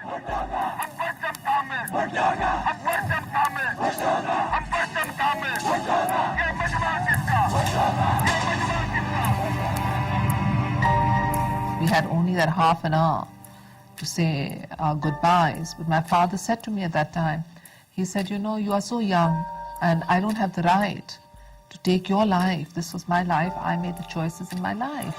We had only that half an hour to say our goodbyes, but my father said to me at that time, he said, you know, you are so young and I don't have the right to take your life. This was my life. I made the choices in my life.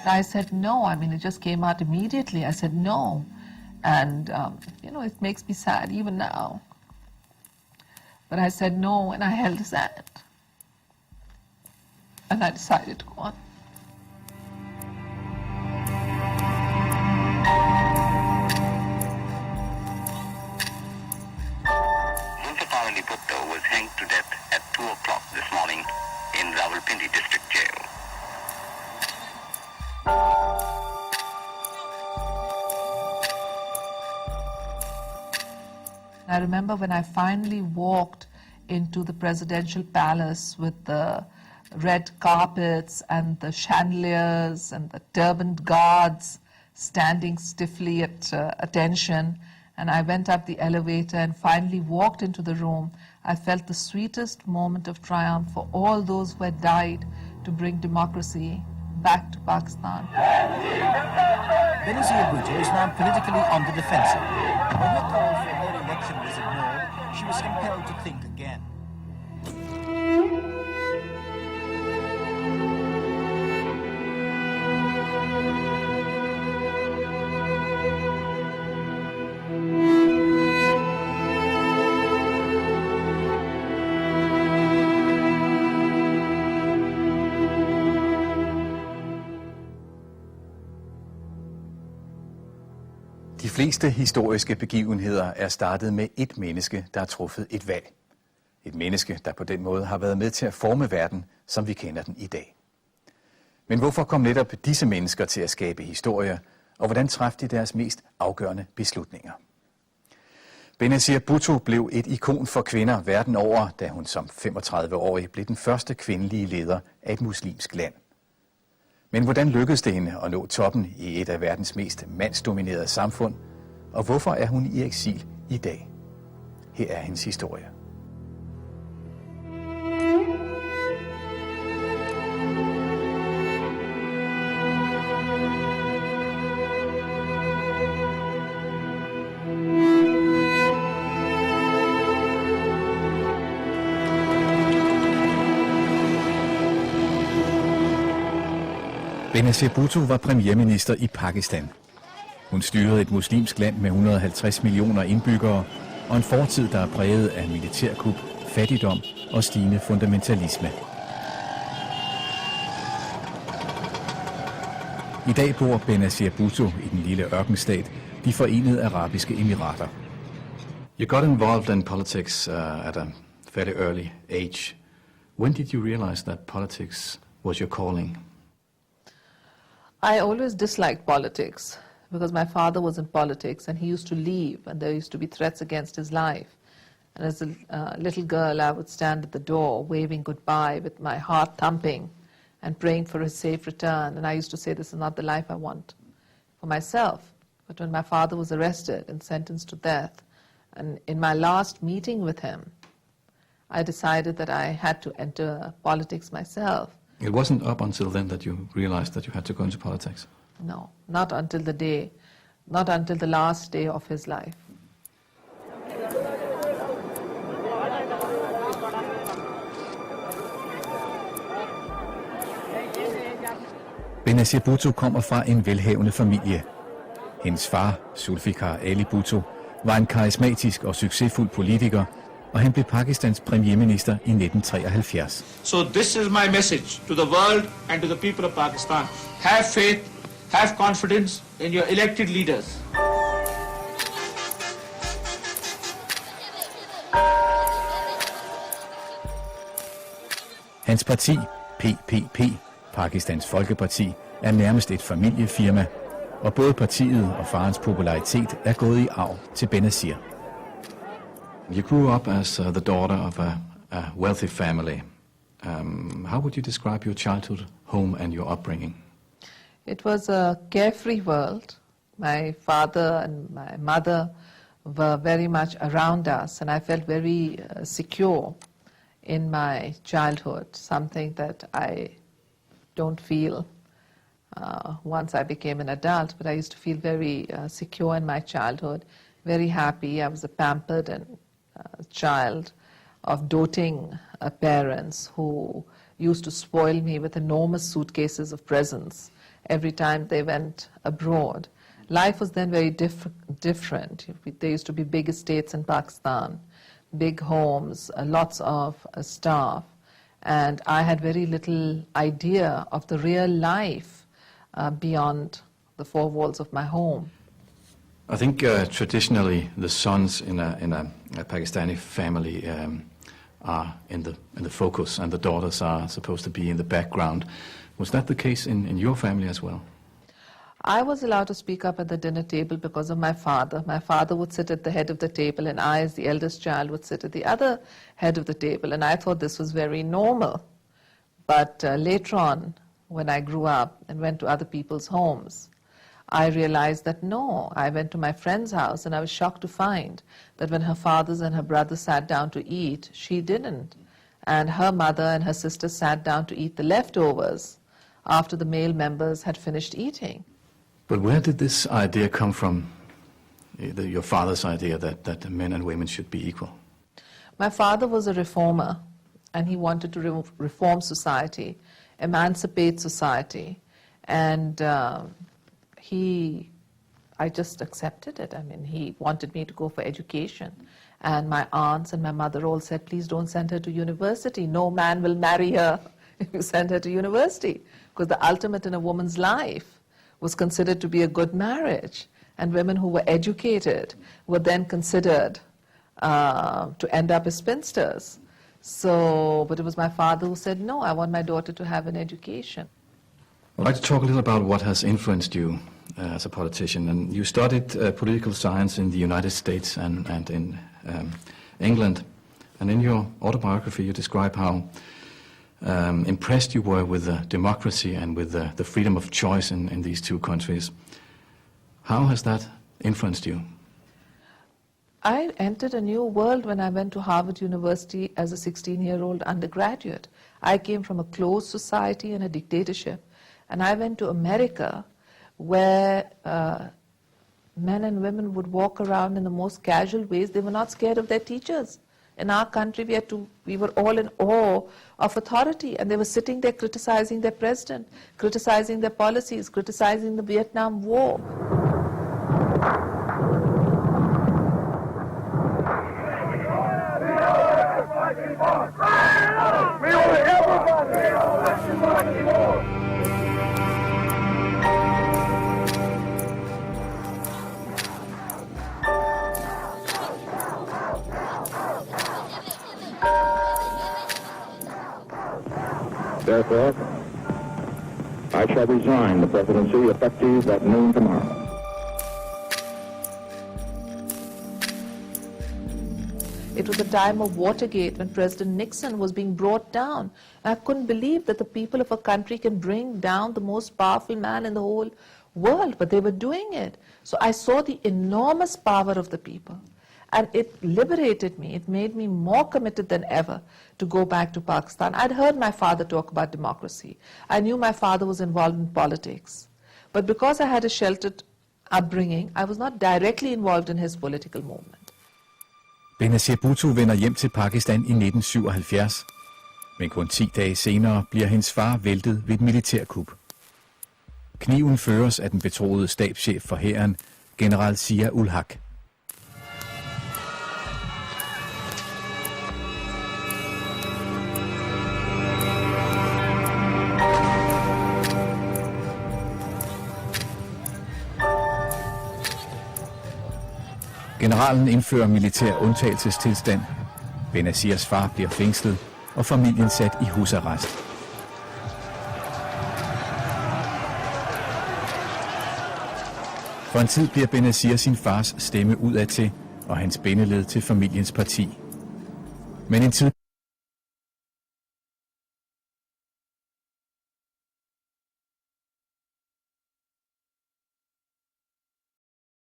I said no. I mean, it just came out immediately. I said no. And, you know, it makes me sad even now. But I said no, and I held his hand. And I decided to go on. Benazir Bhutto was hanged to death at 2 o'clock this morning in Rawalpindi District Jail. I remember when I finally walked into the presidential palace with the red carpets and the chandeliers and the turbaned guards standing stiffly at attention, and I went up the elevator and finally walked into the room. I felt the sweetest moment of triumph for all those who had died to bring democracy back to Pakistan. Benazir Bhutto is now politically on the defensive. When her call for her election was ignored, she was compelled to think again. De fleste historiske begivenheder er startet med et menneske, der har truffet et valg. Et menneske, der på den måde har været med til at forme verden, som vi kender den i dag. Men hvorfor kom netop disse mennesker til at skabe historie, og hvordan træffede de deres mest afgørende beslutninger? Benazir Bhutto blev et ikon for kvinder verden over, da hun som 35-årig blev den første kvindelige leder af et muslimsk land. Men hvordan lykkedes det hende at nå toppen i et af verdens mest mandsdominerede samfund? Og hvorfor er hun i eksil i dag? Her er hendes historie. Benazir Bhutto var premierminister i Pakistan. Hun styrede et muslimsk land med 150 millioner indbyggere og en fortid, der er præget af militærkup, fattigdom og stigende fundamentalisme. I dag bor Benazir Bhutto i den lille ørkenstat, de Forenede Arabiske Emirater. You got involved in politics at a fairly early age. When did you realize that politics was your calling? I always disliked politics because my father was in politics and he used to leave and there used to be threats against his life. And as a little girl, I would stand at the door waving goodbye with my heart thumping and praying for his safe return. And I used to say, this is not the life I want for myself. But when my father was arrested and sentenced to death, and in my last meeting with him, I decided that I had to enter politics myself. It wasn't up until then that you realized that you had to go into politics? No, not until the last day of his life. Benazir Bhutto kommer fra en velhavende familie. Hendes far, Zulfikar Ali Bhutto, var en karismatisk og succesfuld politiker, og han blev Pakistans premierminister i 1973. So this is my message to the world and to the people of Pakistan. Have faith, have confidence in your elected leaders. Hans parti, PPP, Pakistans Folkeparti, er nærmest et familiefirma, og både partiet og farens popularitet er gået i arv til Benazir. You grew up as the daughter of a wealthy family. How would you describe your childhood home and your upbringing? It was a carefree world. My father and my mother were very much around us, and I felt very secure in my childhood, something that I don't feel once I became an adult, but I used to feel very secure in my childhood, very happy. I was a pampered and child of doting parents who used to spoil me with enormous suitcases of presents every time they went abroad. Life was then very different. There used to be big estates in Pakistan, big homes, lots of staff, and I had very little idea of the real life beyond the four walls of my home. I think traditionally the sons in a Pakistani family are in the focus, and the daughters are supposed to be in the background. Was that the case in your family as well? I was allowed to speak up at the dinner table because of my father. My father would sit at the head of the table, and I, as the eldest child, would sit at the other head of the table, and I thought this was very normal. But later on, when I grew up and went to other people's homes, I realized that no, I went to my friend's house and I was shocked to find that when her fathers and her brothers sat down to eat, she didn't. And her mother and her sister sat down to eat the leftovers after the male members had finished eating. But where did this idea come from, your father's idea that men and women should be equal? My father was a reformer, and he wanted to reform society, emancipate society, and I just accepted it. I mean, he wanted me to go for education, and my aunts and my mother all said, please don't send her to university. No man will marry her if you send her to university, because the ultimate in a woman's life was considered to be a good marriage, and women who were educated were then considered to end up as spinsters. So, but it was my father who said, no, I want my daughter to have an education. I'd like to talk a little about what has influenced you as a politician. And you studied political science in the United States and in England. And in your autobiography, you describe how impressed you were with the democracy and with the freedom of choice in these two countries. How has that influenced you? I entered a new world when I went to Harvard University as a 16-year-old undergraduate. I came from a closed society and a dictatorship, and I went to America where men and women would walk around in the most casual ways. They were not scared of their teachers. In our country, we were all in awe of authority, and they were sitting there criticizing their president, criticizing their policies, criticizing the Vietnam War. Therefore, I shall resign the presidency effective at noon tomorrow. It was the time of Watergate when President Nixon was being brought down. I couldn't believe that the people of a country can bring down the most powerful man in the whole world, but they were doing it. So I saw the enormous power of the people, and it liberated me. It made me more committed than ever to go back to Pakistan. I'd heard my father talk about democracy. I knew my father was involved in politics. But because I had a sheltered upbringing, I was not directly involved in his political movement. Benazir Bhutto vender hjem til Pakistan i 1977, men kun 10 dage senere bliver hendes far væltet ved et militærkup. Kniven føres af den betroede stabschef for hæren, general Zia-ul-Haq. Generalen indfører militær undtagelsestilstand. Benazirs far bliver fængslet, og familien sat i husarrest. For en tid bliver Benazir sin fars stemme udadtil, og hans bindeled til familiens parti. Men en tid